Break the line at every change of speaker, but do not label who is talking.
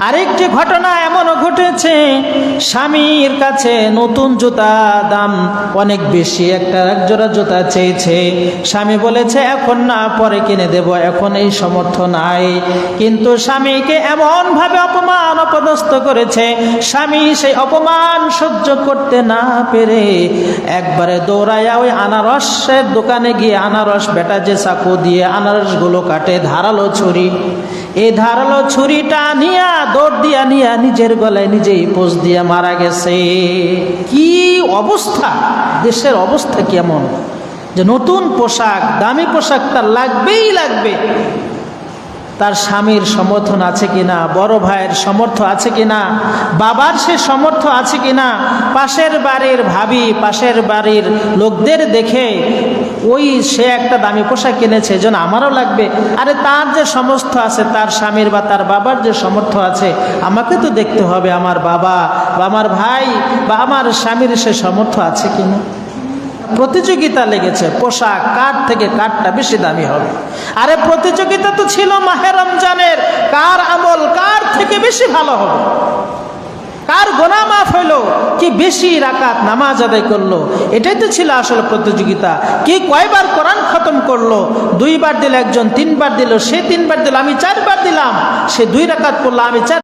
আরেকটি ঘটনা এমনও ঘটেছে, স্বামীর কাছে নতুন জুতা দাম অনেক বেশি, এক জোড়া জুতা চেয়েছে। স্বামী বলেছে এখন না, পরে কিনে দেব, এখন এই সামর্থ্য নাই। কিন্তু স্বামীকে এমনভাবে অপমান অপদস্থ করেছে, স্বামী সেই অপমান সহ্য করতে না পেরে একবারে দৌড়াইয়া ওই আনারসের দোকানে গিয়ে আনারস, বেটা যে চাকু দিয়ে আনারসগুলো কাটে, ধারালো ছুরি, এই ধারালো ছুরিটা নিয়ে দৌড় দিয়া নিয়ে নিজের গলায় নিজেই পোঁচ দিয়ে মারা গেছে। কি অবস্থা, দেশের অবস্থা কেমন যে নতুন পোশাক, দামি পোশাক তার লাগবেই লাগবে। তার স্বামীর সমর্থন আছে কিনা, বড় ভাইয়ের সমর্থ আছে কিনা, বাবার সে সমর্থ আছে কিনা, পাশের বাড়ির ভাবি, পাশের বাড়ির লোকদের দেখে ওই সে একটা দামি পোশাক কিনেছে, যেন আমারও লাগবে। আরে তার যে সমর্থ আছে, তার স্বামীর বা তার বাবার যে সমর্থ আছে, আমাকে তো দেখতে হবে আমার বাবা বা আমার ভাই বা আমার স্বামীর সে সমর্থ আছে কিনা। প্রতিযোগিতা লেগেছে, পোশাক কার থেকে কারটা বেশি দামি হবে। আরে প্রতিযোগিতা তো ছিল মাহে রমজানের, কার আমল কার থেকে বেশি ভালো হবে, কার গুনাহ মাফ হইল, কি বেশি রাকাত নামাজ আদায় করলো, এটাই তো ছিল আসলে প্রতিযোগিতা। কি কয়বার কোরআন খতম করলো, 2 বার দিল একজন, 3 বার দিল, সে 3 বার দিল, আমি 4 বার দিলাম, সে 2 রাকাত পড়লো, আমি 4